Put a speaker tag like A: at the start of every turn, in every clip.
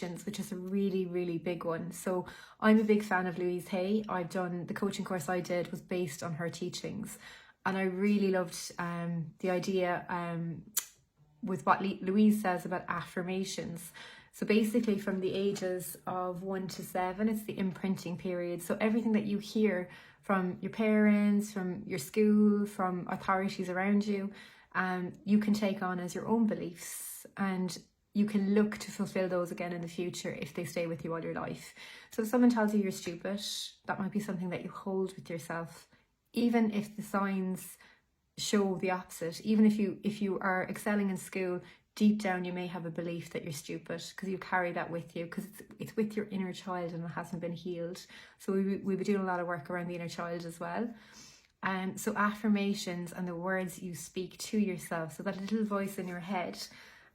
A: which is a really, really big one. So I'm a big fan of Louise Hay. I've done the coaching course I did was based on her teachings, and I really loved the idea with what Louise says about affirmations. So basically from the ages of 1 to 7, it's the imprinting period. So everything that you hear from your parents, from your school, from authorities around you, you can take on as your own beliefs, and you can look to fulfill those again in the future if they stay with you all your life. So if someone tells you you're stupid, that might be something that you hold with yourself, even if the signs show the opposite. Even if you are excelling in school, deep down you may have a belief that you're stupid because you carry that with you, because it's with your inner child and it hasn't been healed. So we'll be doing a lot of work around the inner child as well. So affirmations and the words you speak to yourself, so that little voice in your head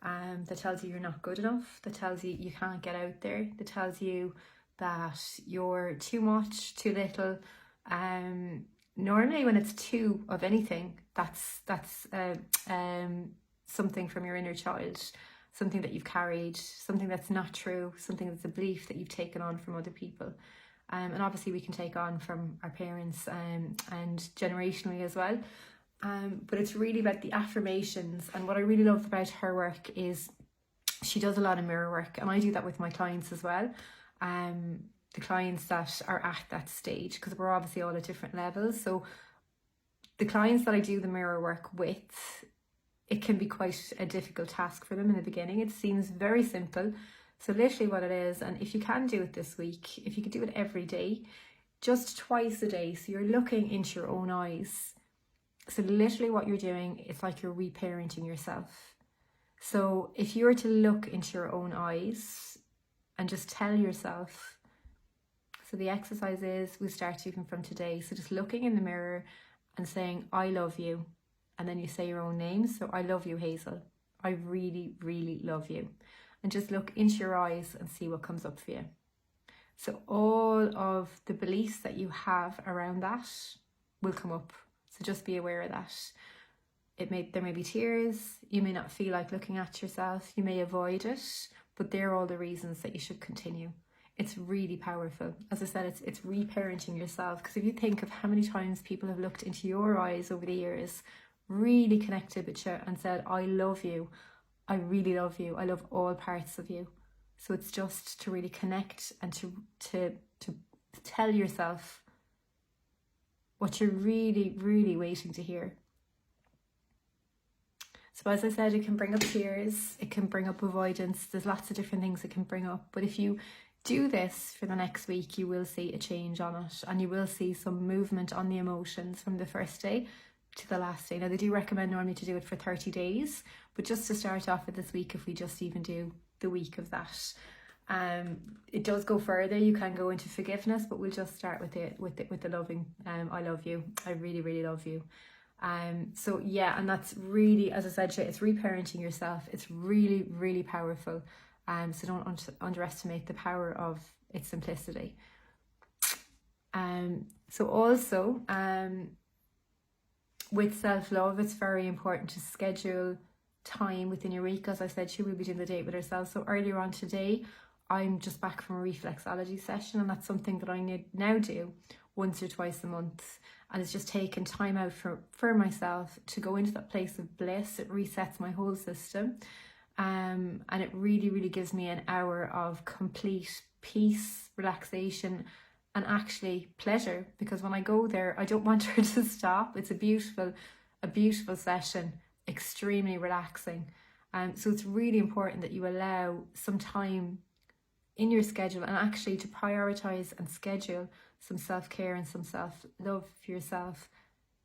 A: that tells you you're not good enough, that tells you you can't get out there, that tells you that you're too much, too little. Normally when it's too of anything, that's something from your inner child, something that you've carried, something that's not true, something that's a belief that you've taken on from other people. And obviously we can take on from our parents and generationally as well. But it's really about the affirmations. And what I really love about her work is she does a lot of mirror work, and I do that with my clients as well. The clients that are at that stage, because we're obviously all at different levels. So the clients that I do the mirror work with, it can be quite a difficult task for them in the beginning. It seems very simple. So literally what it is, and if you can do it this week, if you could do it every day, just twice a day, so you're looking into your own eyes. So literally what you're doing, it's like you're reparenting yourself. So if you were to look into your own eyes and just tell yourself, so the exercise is, we start even from today, so just looking in the mirror and saying, I love you. And then you say your own name. So I love you, Hazel. I really, really love you. And just look into your eyes and see what comes up for you. So all of the beliefs that you have around that will come up. So just be aware of that. There may be tears. You may not feel like looking at yourself. You may avoid it, but they're all the reasons that you should continue. It's really powerful. As I said, it's reparenting yourself. Because if you think of how many times people have looked into your eyes over the years, really connected with you and said, I love you. I really love you. I love all parts of you. So it's just to really connect and to tell yourself what you're really, really waiting to hear. So as I said, it can bring up tears. It can bring up avoidance. There's lots of different things it can bring up. But if you do this for the next week, you will see a change on it. And you will see some movement on the emotions from the first day to the last day. Now they do recommend normally to do it for 30 days, but just to start off with this week, if we just even do the week of that, it does go further. You can go into forgiveness, but we'll just start with the loving. I love you. I really, really love you. So yeah, and that's really, as I said, it's reparenting yourself. It's really, really powerful. So don't underestimate the power of its simplicity. So also, with self-love, it's very important to schedule time within your week. As I said, she will be doing the date with herself. So earlier on today, I'm just back from a reflexology session, and that's something that I now do once or twice a month. And it's just taking time out for myself to go into that place of bliss. It resets my whole system. And it really, really gives me an hour of complete peace, relaxation, and actually pleasure, because when I go there, I don't want her to stop. It's a beautiful session, extremely relaxing. So it's really important that you allow some time in your schedule and actually to prioritize and schedule some self-care and some self-love for yourself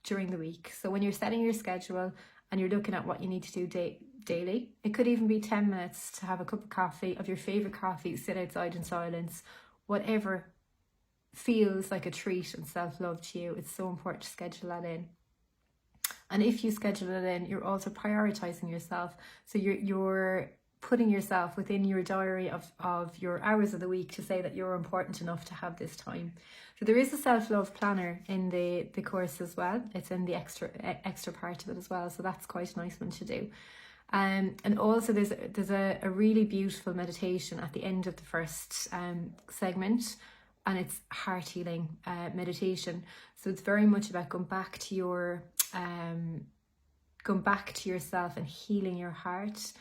A: during the week. So when you're setting your schedule and you're looking at what you need to do daily, it could even be 10 minutes to have a cup of coffee, of your favorite coffee, sit outside in silence, whatever feels like a treat and self-love to you. It's so important to schedule that in. And if you schedule it in, you're also prioritizing yourself. So you're putting yourself within your diary of your hours of the week to say that you're important enough to have this time. So there is a self-love planner in the course as well. It's in the extra part of it as well. So that's quite a nice one to do. And also there's a really beautiful meditation at the end of the first segment, and it's heart healing meditation. So it's very much about going back to yourself and healing your heart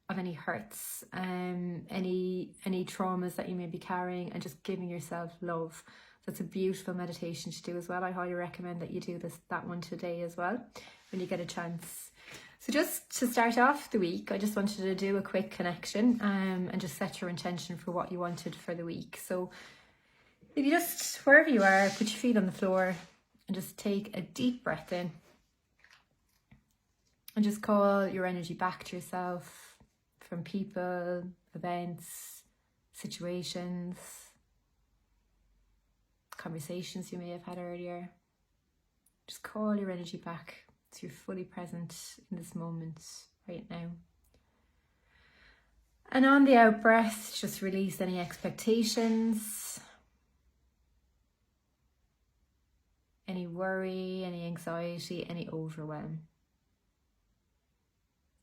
A: of any hurts, any traumas that you may be carrying, and just giving yourself love. That's a beautiful meditation to do as well. I highly recommend that you do that one today as well when you get a chance. So just to start off the week, I just wanted to do a quick connection and just set your intention for what you wanted for the week. So if you just, wherever you are, put your feet on the floor and just take a deep breath in. And just call your energy back to yourself from people, events, situations, conversations you may have had earlier. Just call your energy back so you're fully present in this moment right now. And on the out breath, just release any expectations, any worry, any anxiety, any overwhelm.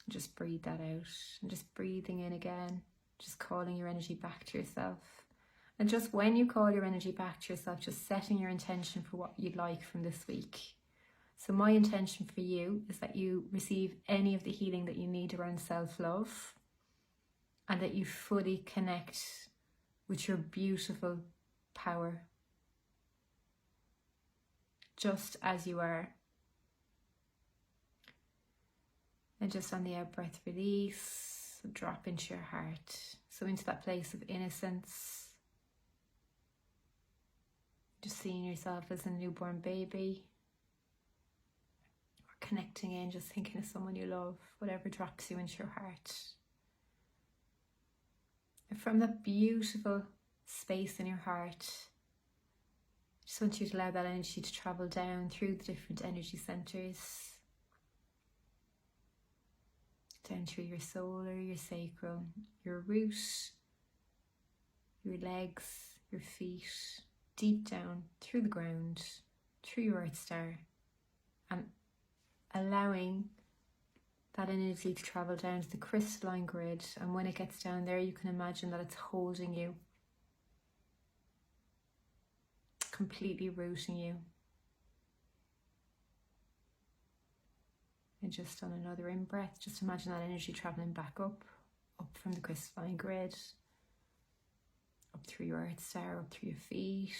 A: Just breathe that out, and just breathing in again, just calling your energy back to yourself. And just when you call your energy back to yourself, just setting your intention for what you'd like from this week. So my intention for you is that you receive any of the healing that you need around self-love, and that you fully connect with your beautiful power, just as you are. And just on the out breath, release, drop into your heart. So into that place of innocence. Just seeing yourself as a newborn baby. Or connecting in, just thinking of someone you love, whatever drops you into your heart. And from that beautiful space in your heart, I just want you to allow that energy to travel down through the different energy centers. Down through your solar, your sacral, your root, your legs, your feet, deep down through the ground, through your earth star, and allowing that energy to travel down to the crystalline grid. And when it gets down there, you can imagine that it's holding you, completely rooting you. And just on another in-breath, just imagine that energy travelling back up from the crystalline grid, up through your earth star, up through your feet,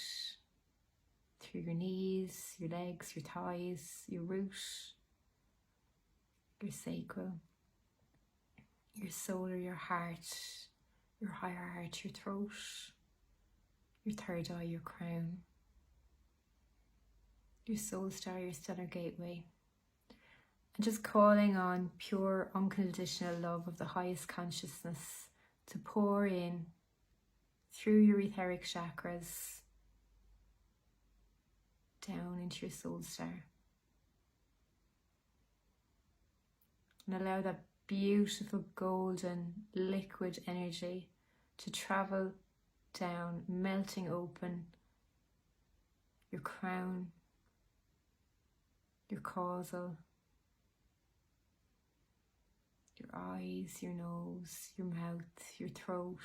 A: through your knees, your legs, your thighs, your root, your sacral, your solar, your heart, your higher heart, your throat, your third eye, your crown, your soul star, your stellar gateway. And just calling on pure, unconditional love of the highest consciousness to pour in through your etheric chakras, down into your soul star. And allow that beautiful golden liquid energy to travel down, melting open your crown, your causal, your eyes, your nose, your mouth, your throat,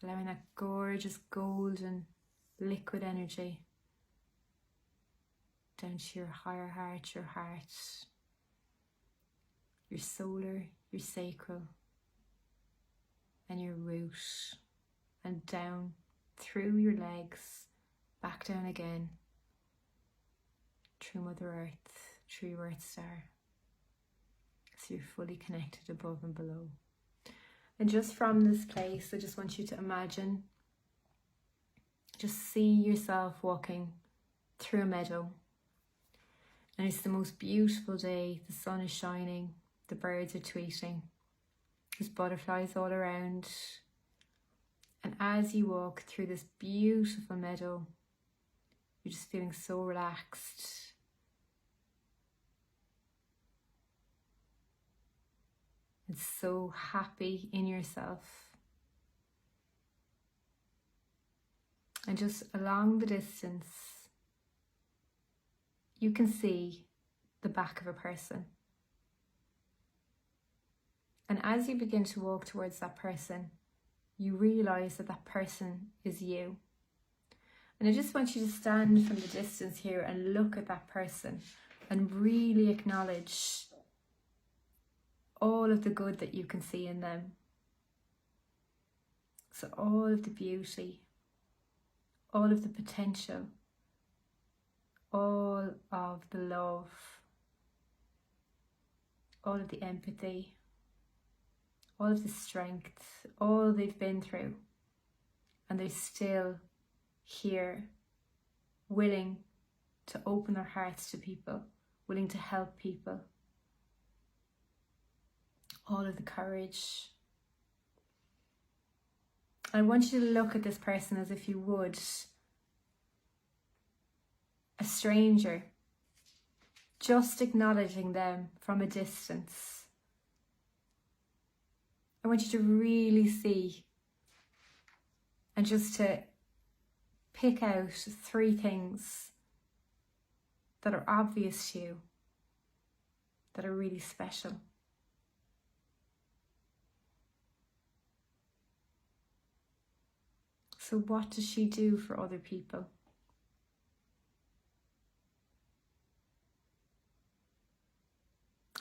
A: allowing that gorgeous golden liquid energy down to your higher heart, your solar, your sacral, and your root, and down through your legs, back down again, through Mother Earth, through your Earth Star. So you're fully connected above and below. And just from this place, I just want you to imagine, just see yourself walking through a meadow. And it's the most beautiful day. The sun is shining, the birds are tweeting, there's butterflies all around. And as you walk through this beautiful meadow, you're just feeling so relaxed. And so happy in yourself. And just along the distance, you can see the back of a person. And as you begin to walk towards that person, you realize that that person is you. And I just want you to stand from the distance here and look at that person and really acknowledge all of the good that you can see in them. So all of the beauty, all of the potential, all of the love, all of the empathy, all of the strength, all they've been through, and they're still here, willing to open their hearts to people, willing to help people. All of the courage. I want you to look at this person as if you would a stranger, just acknowledging them from a distance. I want you to really see and just to pick out 3 things that are obvious to you, that are really special. So what does she do for other people?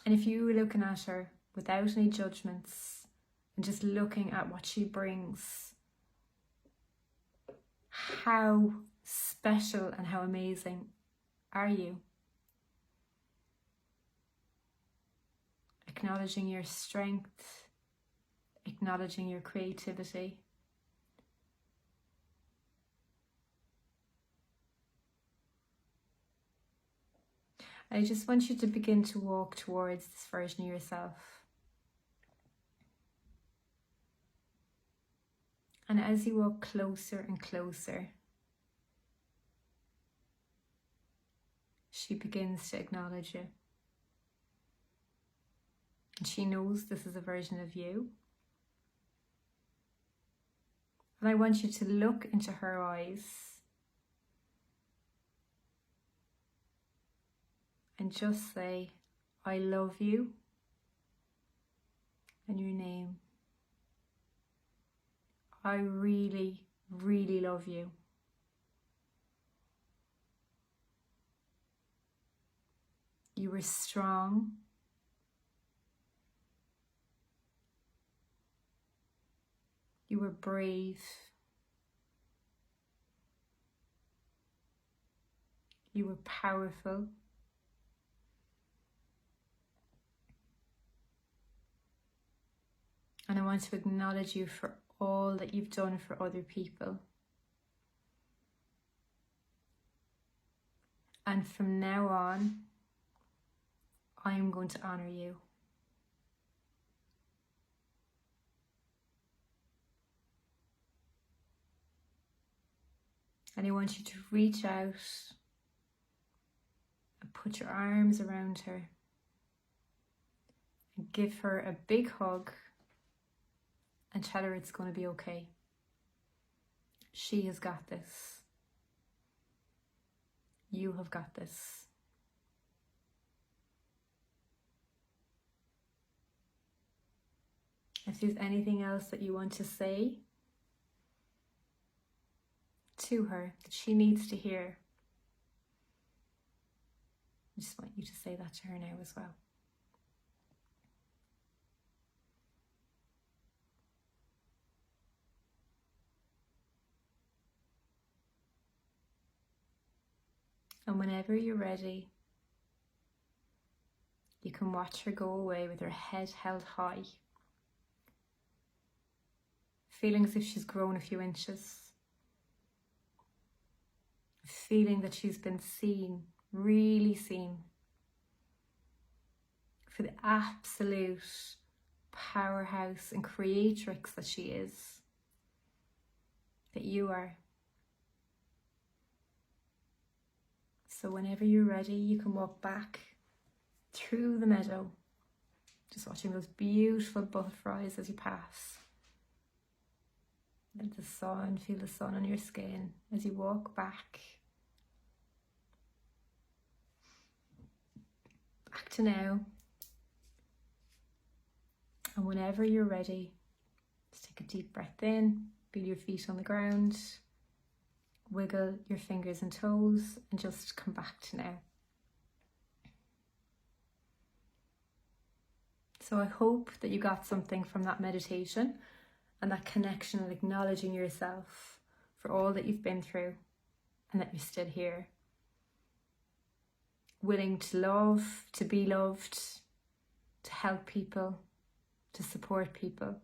A: And if you were looking at her without any judgments and just looking at what she brings, how special and how amazing are you? Acknowledging your strength, acknowledging your creativity. I just want you to begin to walk towards this version of yourself. And as you walk closer and closer, she begins to acknowledge you. And she knows this is a version of you. And I want you to look into her eyes and just say, I love you, and your name. I really, really love you. You were strong. You were brave. You were powerful. And I want to acknowledge you for all that you've done for other people. And from now on, I am going to honor you. And I want you to reach out and put your arms around her and give her a big hug and tell her it's going to be okay. She has got this. You have got this. If there's anything else that you want to say to her that she needs to hear, I just want you to say that to her now as well. And whenever you're ready, you can watch her go away with her head held high, feeling as if she's grown a few inches, feeling that she's been seen, really seen, for the absolute powerhouse and creatrix that she is, that you are. So whenever you're ready, you can walk back through the meadow, just watching those beautiful butterflies as you pass. And the sun, feel the sun on your skin as you walk back. Back to now. And whenever you're ready, just take a deep breath in, feel your feet on the ground, wiggle your fingers and toes, and just come back to now. So I hope that you got something from that meditation and that connection and acknowledging yourself for all that you've been through and that you're still here, willing to love, to be loved, to help people, to support people.